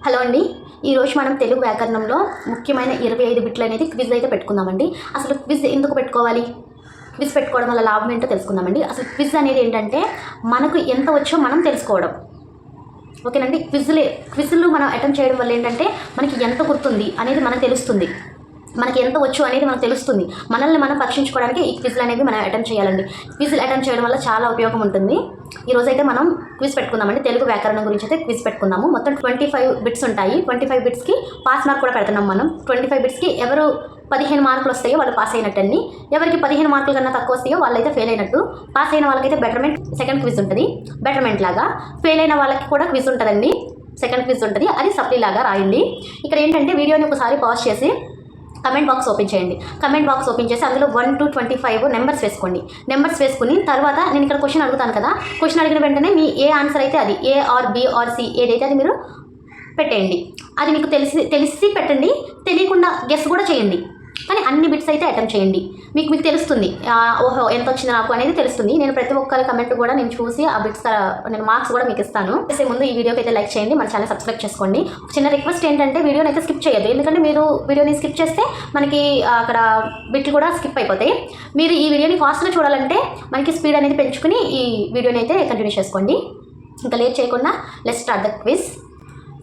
Hello అండి, ఈరోజు మనం తెలుగు వ్యాకరణంలో ముఖ్యమైన 25 బిట్లు అనేది క్విజ్ అయితే పెట్టుకుందామండి. అసలు క్విజ్ ఎందుకు పెట్టుకోవాలి, క్విజ్ పెట్టుకోవడం వల్ల లాభం ఏంటో తెలుసుకుందామండి. అసలు క్విజ్ అనేది ఏంటంటే మనకు ఎంత వచ్చో మనం తెలుసుకోవడం. ఓకేనండి. క్విజ్లు మనం అటెంప్ట్ చేయడం వల్ల ఏంటంటే మనకి ఎంత గుర్తుంది అనేది మనకు తెలుస్తుంది, మనకి ఎంత వచ్చు అనేది మనకు తెలుస్తుంది. మనల్ని మనం పరీక్షించుకోవడానికి ఈ క్విజ్లు అనేవి మనం అటెంప్ట్ చేయాలండి. క్విజ్లు అటెంప్ట్ చేయడం వల్ల చాలా ఉపయోగం ఉంటుంది. ఈరోజైతే మనం క్విజ్ పెట్టుకుందామండి. తెలుగు వ్యాకరణం గురించి అయితే క్విజ్ పెట్టుకుందాము. మొత్తం 25 బిట్స్ ఉంటాయి. 25 బిట్స్కి పాస్ మార్క్ కూడా పెడుతున్నాం మనం. 25 బిట్స్కి ఎవరు 15 మార్కులు వస్తాయో వాళ్ళు పాస్ అయినట్టండి. ఎవరికి 15 మార్కుల కన్నా తక్కువ వస్తాయో వాళ్ళైతే ఫెయిల్ అయినట్టు. పాస్ అయిన వాళ్ళకైతే బెటర్మెంట్ సెకండ్ క్విజ్ ఉంటుంది, బెటర్మెంట్ లాగా. ఫెయిల్ అయిన వాళ్ళకి కూడా క్విజ్ ఉంటుందండి, సెకండ్ క్విజ్ ఉంటుంది. అది సప్లీ లాగా రాయండి. ఇక్కడ ఏంటంటే వీడియోని ఒకసారి పాజ్ చేసి కమెంట్ బాక్స్ ఓపెన్ చేయండి. కమెంట్ బాక్స్ ఓపెన్ చేసి అందులో 1 to 25 నెంబర్స్ వేసుకోండి. నెంబర్స్ వేసుకుని తర్వాత నేను ఇక్కడ క్వశ్చన్ అడుగుతాను కదా, క్వశ్చన్ అడిగిన వెంటనే మీ ఏ ఆన్సర్ అయితే అది ఏ ఆర్ బి ఆర్ సి ఏదైతే అది మీరు పెట్టేయండి. అది మీకు తెలిసి పెట్టండి, తెలియకుండా గెస్ కూడా చేయండి. కానీ అన్ని బిట్స్ అయితే అటెంప్ట్ చేయండి. మీకు తెలుస్తుంది ఓహో ఎంత వచ్చింది నాకు అనేది తెలుస్తుంది. నేను ప్రతి ఒక్కరి కమెంట్ కూడా నేను చూసి ఆ బిట్స్ నేను మార్క్స్ కూడా మీకు ఇస్తాను. చేసే ముందు ఈ వీడియోకి అయితే లైక్ చేయండి, మన ఛానల్ సబ్స్క్రైబ్ చేసుకోండి. చిన్న రిక్వెస్ట్ ఏంటంటే వీడియోని అయితే స్కిప్ చేయొద్దు, ఎందుకంటే మీరు వీడియోని స్కిప్ చేస్తే మనకి అక్కడ బిట్లు కూడా స్కిప్ అయిపోతాయి. మీరు ఈ వీడియోని ఫాస్ట్గా చూడాలంటే మనకి స్పీడ్ అనేది పెంచుకుని ఈ వీడియోని అయితే కంటిన్యూ చేసుకోండి. ఇంకా లేట్ చేయకుండా let's start the quiz.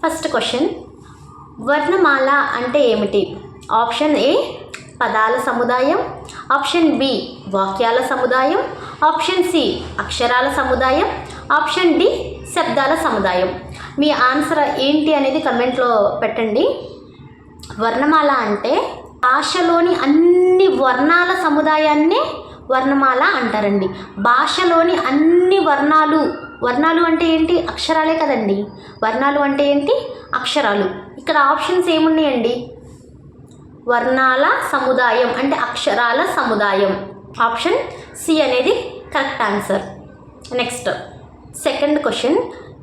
First question, వర్ణమాల అంటే ఏమిటి? ఆప్షన్ ఏ పదాల సముదాయం, ఆప్షన్ బి వాక్యాల సముదాయం, ఆప్షన్ సి అక్షరాల సముదాయం, ఆప్షన్ డి శబ్దాల సముదాయం. మీ ఆన్సర్ ఏంటి అనేది కమెంట్లో పెట్టండి. వర్ణమాల అంటే భాషలోని అన్ని వర్ణాల సముదాయాన్నే వర్ణమాల అంటారండి. భాషలోని అన్ని వర్ణాలు అంటే ఏంటి? అక్షరాలే కదండి. వర్ణాలు అంటే ఏంటి? అక్షరాలు. ఇక్కడ ఆప్షన్స్ ఏమున్నాయండి? వర్ణాల సముదాయం అంటే అక్షరాల సముదాయం. ఆప్షన్ సి అనేది correct answer. Next second question,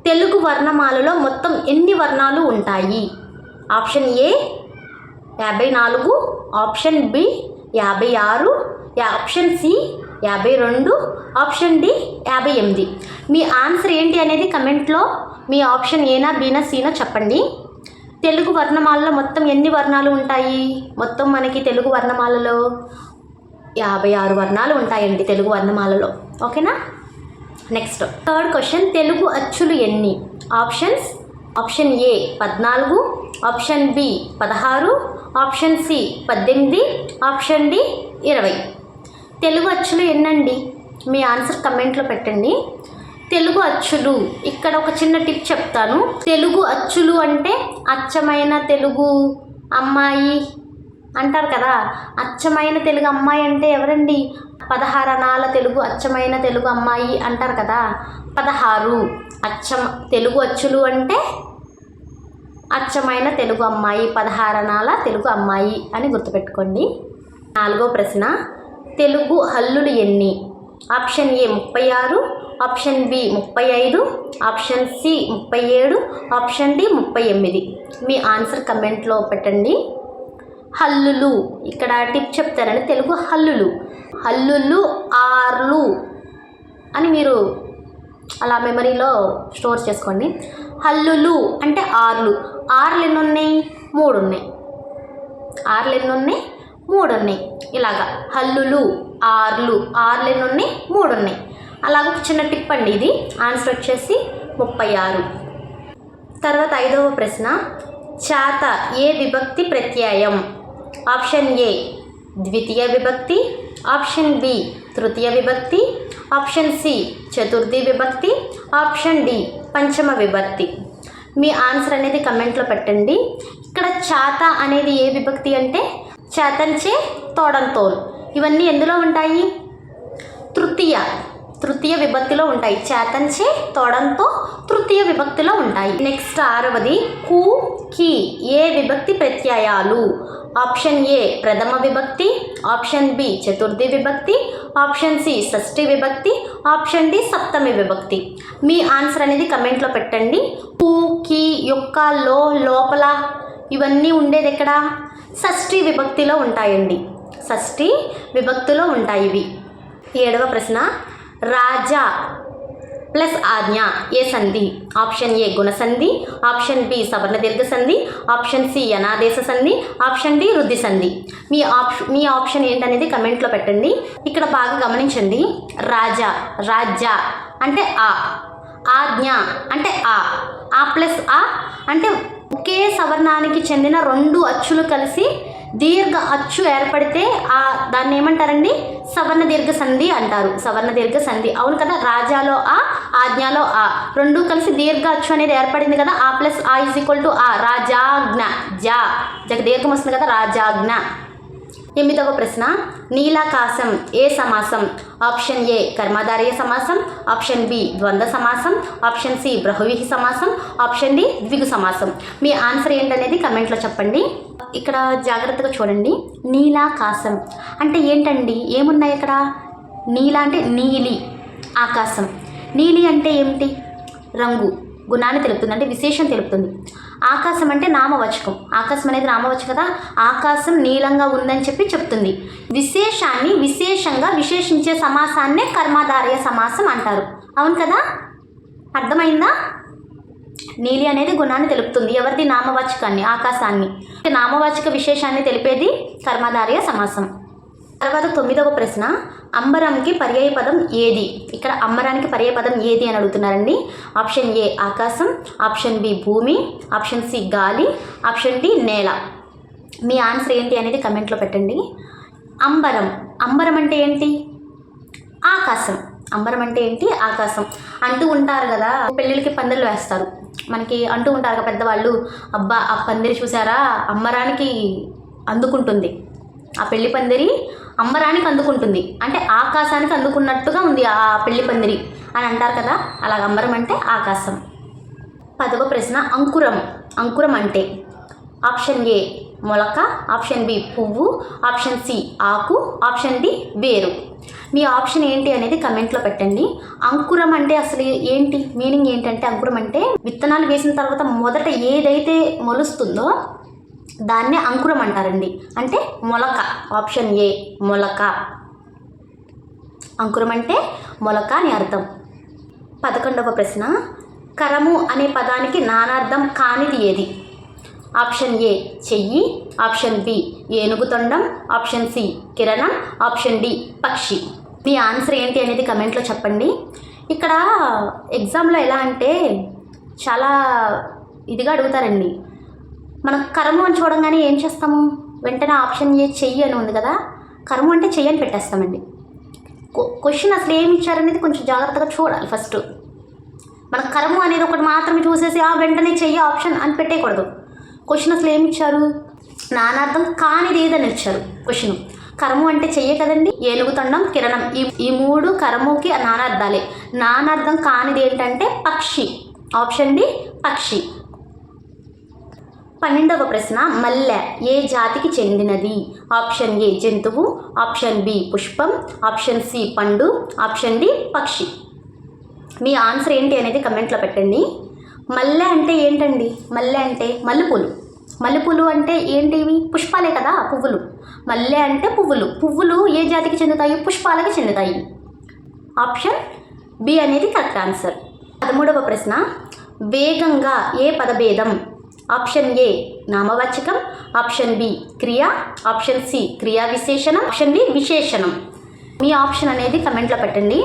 Telugu వర్ణమాలలో మొత్తం ఎన్ని వర్ణాలు ఉంటాయి? Option A 54, option B 56, option C 52, option D 58. మీ ఆన్సర్ ఏంటి అనేది కమెంట్లో మీ ఆప్షన్ ఏనా బీనా సీనా చెప్పండి. తెలుగు వర్ణమాలలో మొత్తం ఎన్ని వర్ణాలు ఉంటాయి? మొత్తం మనకి తెలుగు వర్ణమాలలో 56 వర్ణాలు ఉంటాయండి తెలుగు వర్ణమాలలో. ఓకేనా? నెక్స్ట్ థర్డ్ క్వశ్చన్, తెలుగు అచ్చులు ఎన్ని? Options, option A 14, option B 16, option C 18, option D 20. Telugu అచ్చులు ఎన్నండి? మీ ఆన్సర్ కమెంట్లో పెట్టండి. తెలుగు అచ్చులు, ఇక్కడ ఒక చిన్న టిప్ చెప్తాను. తెలుగు అచ్చులు అంటే అచ్చమైన తెలుగు అమ్మాయి అంటారు కదా. అచ్చమైన తెలుగు అమ్మాయి అంటే ఎవరండి? 16 అణాల తెలుగు అచ్చమైన తెలుగు అమ్మాయి అంటారు కదా. 16 తెలుగు అచ్చులు అంటే అచ్చమైన తెలుగు అమ్మాయి, 16 అణాల తెలుగు అమ్మాయి అని గుర్తుపెట్టుకోండి. నాలుగో ప్రశ్న, తెలుగు హల్లులు ఎన్ని? Option A 36, option B 35, option C 37, option D 38. మీ ఆన్సర్ కమెంట్లో పెట్టండి. హల్లులు, ఇక్కడ టిప్ చెప్తారండి. తెలుగు హల్లులు ఆర్లు అని మీరు అలా మెమరీలో స్టోర్ చేసుకోండి. హల్లులు అంటే ఆర్లు. ఆర్లు ఎన్ని ఉన్నాయి? 3 ఉన్నాయి. ఆర్లు ఎన్ని ఉన్నాయి? 3 ఉన్నాయి. ఇలాగా హల్లులు ఆర్లు ఎన్ని ఉన్నాయి? 3 ఉన్నాయి. అలాగ ఒక చిన్న టిప్ అండి ఇది. ఆన్సర్ వచ్చేసి 36. తర్వాత ఐదవ ప్రశ్న, చాత ఏ విభక్తి ప్రత్యయం? ఆప్షన్ ఏ ద్వితీయ విభక్తి, ఆప్షన్ బి తృతీయ విభక్తి, ఆప్షన్ సి చతుర్థి విభక్తి, ఆప్షన్ డి పంచమ విభక్తి. మీ ఆన్సర్ అనేది కమెంట్లో పెట్టండి. ఇక్కడ చాత అనేది ఏ విభక్తి అంటే చేతంచే తోడంతోల్. ఇవన్నీ ఎందులో ఉంటాయి? తృతీయ విభక్తిలో ఉంటాయి. చేతంచే తోడంతో తృతీయ విభక్తిలో ఉంటాయి. నెక్స్ట్ ఆరవది, కు కి ఏ విభక్తి ప్రత్యయాలు? ఆప్షన్ ఏ ప్రథమ విభక్తి, ఆప్షన్ బి చతుర్థి విభక్తి, ఆప్షన్ సి షష్ఠి విభక్తి, ఆప్షన్ డి సప్తమి విభక్తి. మీ ఆన్సర్ అనేది కమెంట్లో పెట్టండి. కు కి యొక్క లోపల ఇవన్నీ ఉండేది ఎక్కడ? షష్ఠి విభక్తిలో ఉంటాయండి. షష్ఠి విభక్తిలో ఉంటాయి ఇవి. ఏడవ ప్రశ్న, రాజా ప్లస్ ఆజ్ఞ ఏ సంధి? ఆప్షన్ ఏ గుణ సంధి, ఆప్షన్ బి సవర్ణ దీర్ఘ సంధి, ఆప్షన్ సి అనాదేశ సంధి, ఆప్షన్ డి వృద్ధి సంధి. మీ ఆప్షన్ ఏంటనేది కమెంట్లో పెట్టండి. ఇక్కడ బాగా గమనించండి. రాజా, రాజ్య అంటే ఆ, ఆజ్ఞ అంటే ఆ ప్లస్ ఆ అంటే ఒకే సవర్ణానికి చెందిన రెండు అచ్చులు కలిసి దీర్ఘ అచ్చు ఏర్పడితే దాన్ని ఏమంటారండి? సవర్ణ దీర్ఘ సంధి అంటారు. సవర్ణ దీర్ఘ సంధి అవును కదా. రాజాలో ఆ, ఆజ్ఞలో ఆ రెండు కలిసి దీర్ఘ అచ్చు అనేది ఏర్పడింది కదా. ఆ ప్లస్ ఆ ఈజ్ ఈక్వల్ టు ఆ. రాజాజ్ఞ, జగ దీర్ఘం వస్తుంది కదా, రాజాజ్ఞ. 8వ ప్రశ్న, నీలాకాశం ఏ సమాసం? ఆప్షన్ ఏ కర్మధారయ సమాసం, ఆప్షన్ బి ద్వంద్వ సమాసం, ఆప్షన్ సి బహువ్రీహి సమాసం, ఆప్షన్ డి ద్విగు సమాసం. మీ ఆన్సర్ ఏంటనేది కమెంట్లో చెప్పండి. ఇక్కడ జాగ్రత్తగా చూడండి. నీలాకాశం అంటే ఏంటండి? ఏమున్నాయి ఇక్కడ? నీల అంటే నీలి, ఆకాశం. నీలి అంటే ఏమిటి? రంగు, గుణాన్ని తెలుపుతుంది, అంటే విశేషం తెలుపుతుంది. ఆకాశం అంటే నామవాచకం. ఆకాశం అనేది నామవాచకం కదా. ఆకాశం నీలంగా ఉందని చెప్తుంది. విశేషాన్ని విశేషంగా విశేషించే సమాసాన్నే కర్మధారయ సమాసం అంటారు. అవును కదా, అర్థమైందా? నీలి అనేది గుణాన్ని తెలుపుతుంది. ఎవరిది? నామవాచకాన్ని, ఆకాశాన్ని. నామవాచక విశేషాన్ని తెలిపేది కర్మధారయ సమాసం. తర్వాత 9వ ప్రశ్న, అంబరంకి పర్యాయ పదం ఏది? ఇక్కడ అంబరానికి పర్యాయ పదం ఏది అని అడుగుతున్నారండి. ఆప్షన్ ఏ ఆకాశం, ఆప్షన్ బి భూమి, ఆప్షన్ సి గాలి, ఆప్షన్ డి నేల. మీ ఆన్సర్ ఏంటి అనేది కమెంట్లో పెట్టండి. అంబరం, అంబరం అంటే ఏంటి? ఆకాశం. అంబరం అంటే ఏంటి? ఆకాశం. అంటూ ఉంటారు కదా, పెళ్ళిళ్ళకి పందిళ్ళు వేస్తారు. మనకి అంటూ ఉంటారు కదా పెద్దవాళ్ళు, అబ్బా ఆ పందిరి చూసారా, అంబరానికి అందుకుంటుంది, ఆ పెళ్లి పందిరి అంబరానికి అందుకుంటుంది, అంటే ఆకాశానికి అందుకున్నట్టుగా ఉంది ఆ పెళ్లి పందిరి అని అంటారు కదా. అలాగ అంబరం అంటే ఆకాశం. 10వ ప్రశ్న, అంకురం. అంకురం అంటే ఆప్షన్ ఏ మొలక, ఆప్షన్ బి పువ్వు, ఆప్షన్ సి ఆకు, ఆప్షన్ డి వేరు. మీ ఆప్షన్ ఏంటి అనేది కమెంట్లో పెట్టండి. అంకురం అంటే అసలు ఏంటి? మీనింగ్ ఏంటంటే అంకురం అంటే విత్తనాలు వేసిన తర్వాత మొదట ఏదైతే మొలుస్తుందో దాన్నే అంకురం అంటారండి. అంటే మొలక. ఆప్షన్ ఏ మొలక. అంకురం అంటే మొలక అని అర్థం. 11వ ప్రశ్న, కరము అనే పదానికి నానార్థం కానిది ఏది? ఆప్షన్ ఏ చెయ్యి, ఆప్షన్ బి ఏనుగు తొండం, ఆప్షన్ సి కిరణం, ఆప్షన్ డి పక్షి. మీ ఆన్సర్ ఏంటి అనేది కమెంట్లో చెప్పండి. ఇక్కడ ఎగ్జామ్లో ఎలా అంటే చాలా ఇదిగా అడుగుతారండి. మనం కరము అని చూడంగానే ఏం చేస్తాము? వెంటనే ఆప్షన్ ఏ చెయ్యి అని ఉంది కదా, కరము అంటే చెయ్యి అని పెట్టేస్తామండి. క్వశ్చన్ అసలు ఏమి ఇచ్చారనేది కొంచెం జాగ్రత్తగా చూడాలి. ఫస్ట్ మన కరము అనేది ఒకటి మాత్రమే చూసేసి వెంటనే చెయ్యి ఆప్షన్ అని పెట్టేయకూడదు. క్వశ్చన్ అసలు ఏమి ఇచ్చారు? నానార్థం కానిది ఏదని ఇచ్చారు క్వశ్చన్. కరము అంటే చెయ్యే కదండి. ఏనుగు తొండం, కిరణం, ఈ మూడు కరముకి నానార్థాలే. నానార్థం కానిది ఏంటంటే పక్షి. ఆప్షన్ డి పక్షి. 12వ ప్రశ్న, మల్లె ఏ జాతికి చెందినది? ఆప్షన్ ఏ జంతువు, ఆప్షన్ బి పుష్పం, ఆప్షన్ సి పండు, ఆప్షన్ డి పక్షి. మీ ఆన్సర్ ఏంటి అనేది కమెంట్లో పెట్టండి. మల్లె అంటే ఏంటండి? మల్లె అంటే మల్లెపూలు. మల్లెపూలు అంటే ఏంటివి? పుష్పాలే కదా, పువ్వులు. మల్లె అంటే పువ్వులు. పువ్వులు ఏ జాతికి చెందుతాయి? పుష్పాలకి చెందుతాయి. ఆప్షన్ బి అనేది కరెక్ట్ ఆన్సర్. 13వ ప్రశ్న, వేగంగా ఏ పదభేదం? ఆప్షన్ ఏ నామవాచకం, ఆప్షన్ బి క్రియ, ఆప్షన్ సి క్రియా విశేషణం, ఆప్షన్ డి విశేషణం. మీ ఆప్షన్ అనేది కమెంట్లో పెట్టండి.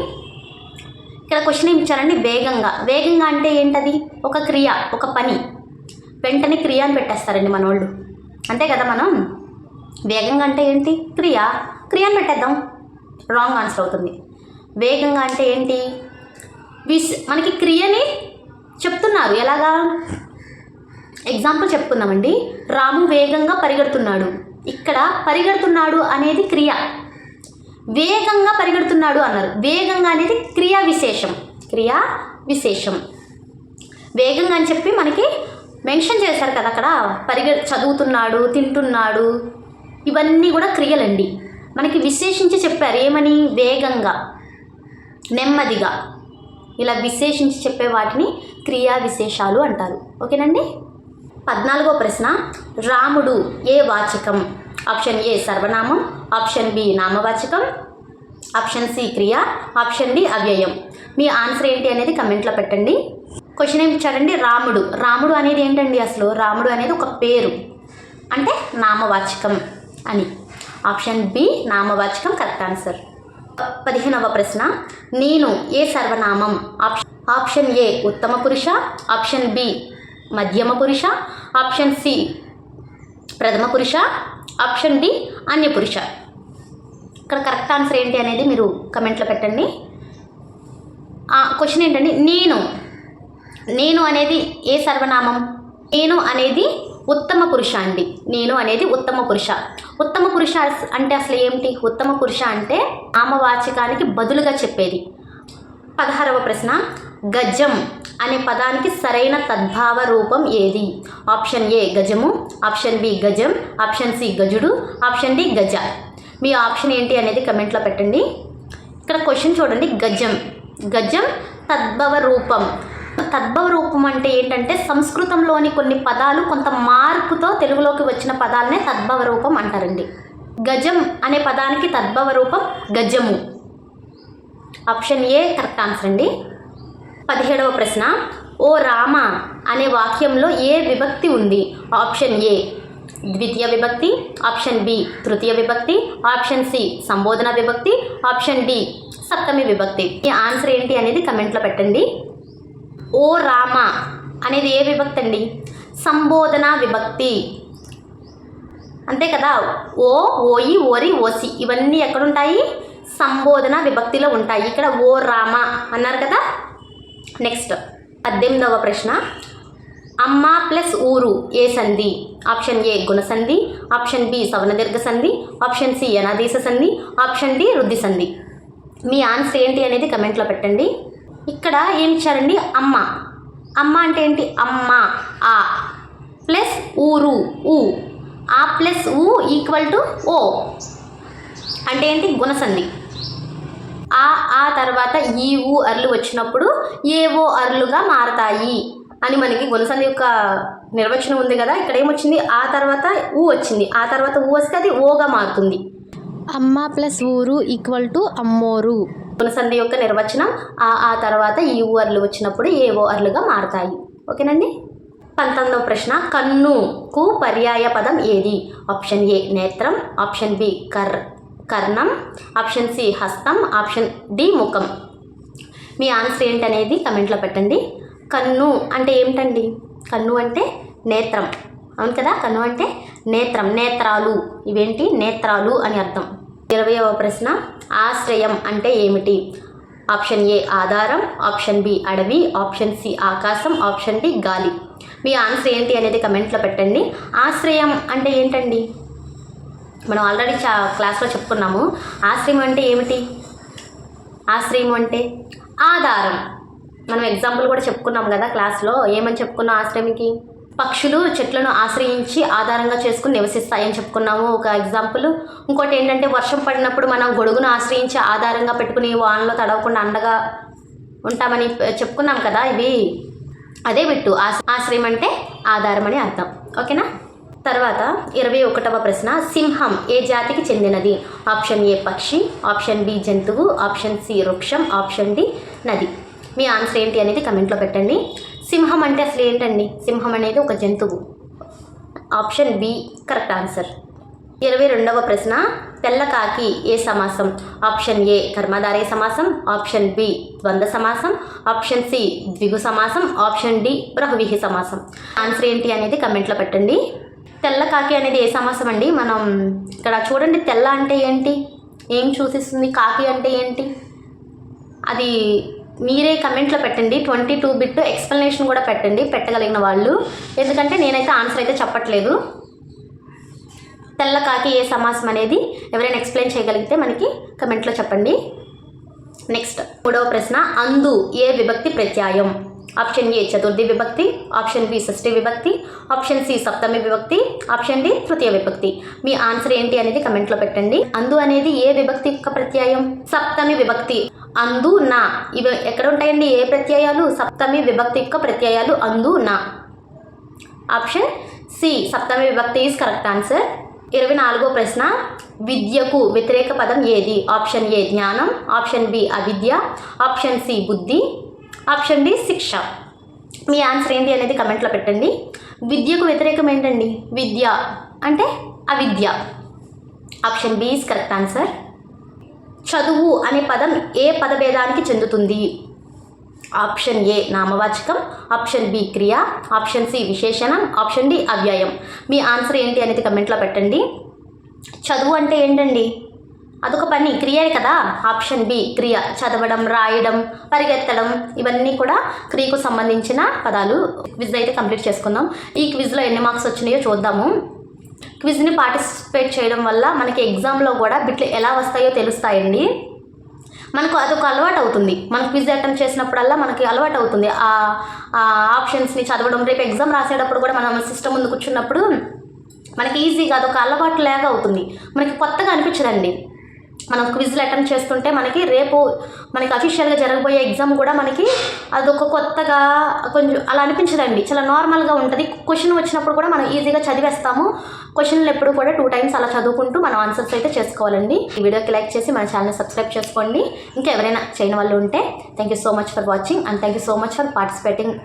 ఇక్కడ క్వశ్చన్ ఏమి ఇచ్చారండి? వేగంగా. వేగంగా అంటే ఏంటది? ఒక క్రియ, ఒక పని. వెంటనే క్రియ అని పెట్టేస్తారండి మన వాళ్ళు. అంతే కదా. మనం వేగంగా అంటే ఏంటి? క్రియ అని పెట్టేద్దాం. రాంగ్ ఆన్సర్ అవుతుంది. వేగంగా అంటే ఏంటి? మనకి క్రియని చెప్తున్నారు. ఎలాగా? ఎగ్జాంపుల్ చెప్పుకుందామండి. రాము వేగంగా పరిగెడుతున్నాడు. ఇక్కడ పరిగెడుతున్నాడు అనేది క్రియ, వేగంగా పరిగెడుతున్నాడు అన్నారు. వేగంగా అనేది క్రియా విశేషం. క్రియా విశేషం. వేగంగా అని చెప్పి మనకి మెన్షన్ చేశారు కదా అక్కడ. చదువుతున్నాడు, తింటున్నాడు, ఇవన్నీ కూడా క్రియలండి. మనకి విశేషించి చెప్పారు. ఏమని? వేగంగా, నెమ్మదిగా, ఇలా విశేషించి చెప్పే వాటిని క్రియా విశేషాలు అంటారు. ఓకేనండి. 14వ ప్రశ్న, రాముడు ఏ వాచకం? ఆప్షన్ ఏ సర్వనామం, ఆప్షన్ బి నామవాచకం, ఆప్షన్ సి క్రియ, ఆప్షన్ డి అవ్యయం. మీ ఆన్సర్ ఏంటి అనేది కమెంట్లో పెట్టండి. క్వశ్చన్ ఏమి ఇచ్చాడండి, రాముడు. రాముడు అనేది ఏంటండి, అసలు రాముడు అనేది ఒక పేరు, అంటే నామవాచకం అని. ఆప్షన్ బి నామవాచకం కరెక్ట్ ఆన్సర్. 15వ ప్రశ్న, నేను ఏ సర్వనామం? ఆప్షన్ ఏ ఉత్తమ పురుష, ఆప్షన్ బి మధ్యమ పురుష, ఆప్షన్ సి ప్రథమ పురుష, ఆప్షన్ డి అన్య పురుష. ఇక్కడ కరెక్ట్ ఆన్సర్ ఏంటి అనేది మీరు కమెంట్లో పెట్టండి. క్వశ్చన్ ఏంటండి, నేను అనేది ఏ సర్వనామం? నేను అనేది ఉత్తమ పురుష అండి. నేను అనేది ఉత్తమ పురుష. ఉత్తమ పురుష అంటే అసలు ఏమిటి? ఉత్తమ పురుష అంటే నామవాచకానికి బదులుగా చెప్పేది. 16వ ప్రశ్న, గజం అనే పదానికి సరైన తద్భావ రూపం ఏది? ఆప్షన్ ఏ గజము, ఆప్షన్ బి గజం, ఆప్షన్ సి గజుడు, ఆప్షన్ డి గజ. మీ ఆప్షన్ ఏంటి అనేది కమెంట్లో పెట్టండి. ఇక్కడ క్వశ్చన్ చూడండి, గజం తద్భవ రూపం. తద్భవ రూపం అంటే ఏంటంటే సంస్కృతంలోని కొన్ని పదాలు కొంత మార్పుతో తెలుగులోకి వచ్చిన పదాలనే తద్భవ రూపం అంటారండి. గజం అనే పదానికి తద్భవ రూపం గజము. ఆప్షన్ ఏ కరెక్ట్ ఆన్సర్ అండి. 17వ ప్రశ్న, ఓ రామ అనే వాక్యంలో ఏ విభక్తి ఉంది? ఆప్షన్ ఏ ద్వితీయ విభక్తి, ఆప్షన్ బి తృతీయ విభక్తి, ఆప్షన్ సి సంబోధన విభక్తి, ఆప్షన్ డి సప్తమి విభక్తి. ఈ ఆన్సర్ ఏంటి అనేది కమెంట్లో పెట్టండి. ఓ రామ అనేది ఏ విభక్తి అండి? సంబోధన విభక్తి, అంతే కదా. ఓ, ఓయి, ఓరి, ఓసి ఇవన్నీ ఎక్కడుంటాయి? సంబోధన విభక్తిలో ఉంటాయి. ఇక్కడ ఓ రామ అన్నారు కదా. నెక్స్ట్ 18వ ప్రశ్న, అమ్మ ప్లస్ ఊరు ఏ సంధి? ఆప్షన్ ఏ గుణసంధి, ఆప్షన్ బి సవర్ణదీర్ఘ సంధి, ఆప్షన్ సి యనాదేశ సంధి, ఆప్షన్ డి వృద్ధి సంధి. మీ ఆన్సర్ ఏంటి అనేది కమెంట్లో పెట్టండి. ఇక్కడ ఏమి ఇచ్చారండి, అమ్మ. అమ్మ అంటే ఏంటి? అమ్మ ఆ ప్లస్ ఊరు ఊ, ఆ ప్లస్ ఊ ఈక్వల్ టు ఓ అంటే ఏంటి? గుణసంధి. ఆ తర్వాత ఈ ఊ అర్లు వచ్చినప్పుడు ఏవో అర్లుగా మారతాయి అని మనకి గుణసంధి యొక్క నిర్వచనం ఉంది కదా. ఇక్కడ ఏమొచ్చింది? ఆ తర్వాత ఊ వచ్చింది, ఆ తర్వాత ఊ వస్తే అది ఓగా మారుతుంది. అమ్మ ప్లస్ ఊరు ఈక్వల్ టు అమ్మోరు. గుణసంధి యొక్క నిర్వచనం ఆ తర్వాత ఈ ఊ అర్లు వచ్చినప్పుడు ఏవో అర్లుగా మారతాయి. ఓకేనండి. 19వ ప్రశ్న, కన్నుకు పర్యాయ పదం ఏది? ఆప్షన్ ఏ నేత్రం, ఆప్షన్ బి కర్ణం, ఆప్షన్ సి హస్తం, ఆప్షన్ డి ముఖం. మీ ఆన్సర్ ఏంటనేది కమెంట్లో పెట్టండి. కన్ను అంటే ఏమిటండి? కన్ను అంటే నేత్రం, అవును కదా. కన్ను అంటే నేత్రం, నేత్రాలు. ఇవేంటి? నేత్రాలు అని అర్థం. 20వ ప్రశ్న, ఆశ్రయం అంటే ఏమిటి? ఆప్షన్ ఏ ఆధారం, ఆప్షన్ బి అడవి, ఆప్షన్ సి ఆకాశం, ఆప్షన్ డి గాలి. మీ ఆన్సర్ ఏంటి అనేది కమెంట్లో పెట్టండి. ఆశ్రయం అంటే ఏంటండి? మనం ఆల్రెడీ క్లాస్లో చెప్పుకున్నాము. ఆశ్రయం అంటే ఏమిటి? ఆశ్రయం అంటే ఆధారం. మనం ఎగ్జాంపుల్ కూడా చెప్పుకున్నాం కదా క్లాస్లో. ఏమని చెప్పుకున్నాం? ఆశ్రయంకి పక్షులు చెట్లను ఆశ్రయించి ఆధారంగా చేసుకుని నివసిస్తాయని చెప్పుకున్నాము ఒక ఎగ్జాంపుల్. ఇంకోటి ఏంటంటే వర్షం పడినప్పుడు మనం గొడుగును ఆశ్రయించి ఆధారంగా పెట్టుకుని వానలో తడవకుండా అండగా ఉంటామని చెప్పుకున్నాం కదా. ఇవి అదే బిట్టు. ఆశ్రయం అంటే ఆధారం అని అర్థం. ఓకేనా. తర్వాత 21వ ప్రశ్న, సింహం ఏ జాతికి చెందినది? ఆప్షన్ ఏ పక్షి, ఆప్షన్ బి జంతువు, ఆప్షన్ సి వృక్షం, ఆప్షన్ డి నది. మీ ఆన్సర్ ఏంటి అనేది కమెంట్లో పెట్టండి. సింహం అంటే అసలు ఏంటండి? సింహం అనేది ఒక జంతువు. Option B correct answer. 22వ ప్రశ్న, తెల్లకాకి ఏ సమాసం? ఆప్షన్ ఏ కర్మధారయ సమాసం, ఆప్షన్ బి ద్వంద్వ సమాసం, ఆప్షన్ సి ద్విగు సమాసం, ఆప్షన్ డి బహువ్రీహి సమాసం. ఆన్సర్ ఏంటి అనేది కమెంట్లో పెట్టండి. తెల్లకాకి అనేది ఏ సమాసం అండి? మనం ఇక్కడ చూడండి, తెల్ల అంటే ఏంటి, ఏం సూచిస్తుంది? కాకి అంటే ఏంటి? అది మీరే కమెంట్లో పెట్టండి. 22 బిట్ ఎక్స్ప్లెనేషన్ కూడా పెట్టండి పెట్టగలిగిన వాళ్ళు, ఎందుకంటే నేనైతే ఆన్సర్ అయితే చెప్పట్లేదు. తెల్లకాకి ఏ సమాసం అనేది ఎవరైనా ఎక్స్ప్లెయిన్ చేయగలిగితే మనకి కమెంట్లో చెప్పండి. నెక్స్ట్ 3వ ప్రశ్న, అందు ఏ విభక్తి ప్రత్యయం? ఆప్షన్ ఏ చతుర్థి విభక్తి, ఆప్షన్ బి షష్ఠి విభక్తి, ఆప్షన్ సి సప్తమి విభక్తి, ఆప్షన్ డి తృతీయ విభక్తి. మీ ఆన్సర్ ఏంటి అనేది కమెంట్లో పెట్టండి. అందు అనేది ఏ విభక్తి యొక్క ప్రత్యయం? సప్తమి విభక్తి. అందు నా ఇవి ఎక్కడ ఉంటాయండి? ఏ ప్రత్యయాలు? సప్తమి విభక్తి యొక్క ప్రత్యయాలు అందు నా. ఆప్షన్ సి సప్తమి విభక్తి ఈజ్ కరెక్ట్ ఆన్సర్. 24వ ప్రశ్న, విద్యకు వ్యతిరేక పదం ఏది? ఆప్షన్ ఏ జ్ఞానం, ఆప్షన్ బి అవిద్య, ఆప్షన్ సి బుద్ధి, ఆప్షన్ డి శిక్ష. మీ ఆన్సర్ ఏంటి అనేది కమెంట్లో పెట్టండి. విద్యకు వ్యతిరేకం ఏంటండి? విద్య అంటే అవిద్య. Option B is correct answer. చదువు అనే పదం ఏ పదభేదానికి చెందుతుంది? ఆప్షన్ ఏ నామవాచకం, ఆప్షన్ బి క్రియ, ఆప్షన్ సి విశేషణం, ఆప్షన్ డి అవ్యయం. మీ ఆన్సర్ ఏంటి అనేది కమెంట్లో పెట్టండి. చదువు అంటే ఏంటండి? అదొక పని, క్రియే కదా. ఆప్షన్ బి క్రియ. చదవడం, రాయడం, పరిగెత్తడం ఇవన్నీ కూడా క్రియకు సంబంధించిన పదాలు. క్విజ్ అయితే కంప్లీట్ చేసుకుందాం. ఈ క్విజ్లో ఎన్ని మార్క్స్ వచ్చినాయో చూద్దాము. క్విజ్ని పార్టిసిపేట్ చేయడం వల్ల మనకి ఎగ్జామ్లో కూడా బిట్లు ఎలా వస్తాయో తెలుస్తాయండి. మనకు అదొక అలవాటు అవుతుంది. మనం క్విజ్ అటెంప్ట్ చేసినప్పుడల్లా మనకి అలవాటు అవుతుంది ఆ ఆప్షన్స్ని చదవడం. రేపు ఎగ్జామ్ రాసేటప్పుడు కూడా మనం సిస్టమ్ ముందు కూర్చున్నప్పుడు మనకి ఈజీగా అదొక అలవాటు లాగా అవుతుంది. మనకి కొత్తగా అనిపించదండి. మనం క్విజ్లు అటెంప్ట్ చేస్తుంటే మనకి అఫీషియల్గా జరగబోయే ఎగ్జామ్ కూడా మనకి అదొక కొత్తగా కొంచెం అలా అనిపించదండి. చాలా నార్మల్గా ఉంటుంది. క్వశ్చన్ వచ్చినప్పుడు కూడా మనం ఈజీగా చదివేస్తాము. క్వశ్చన్లు ఎప్పుడు కూడా 2 times అలా చదువుకుంటూ మనం ఆన్సర్స్ అయితే చేసుకోవాలండి. ఈ వీడియోకి లైక్ చేసి మన ఛానల్ని సబ్స్క్రైబ్ చేసుకోండి. ఇంకా ఎవరైనా చేయని వాళ్ళు ఉంటే thank you so much for watching and thank you so much for participating.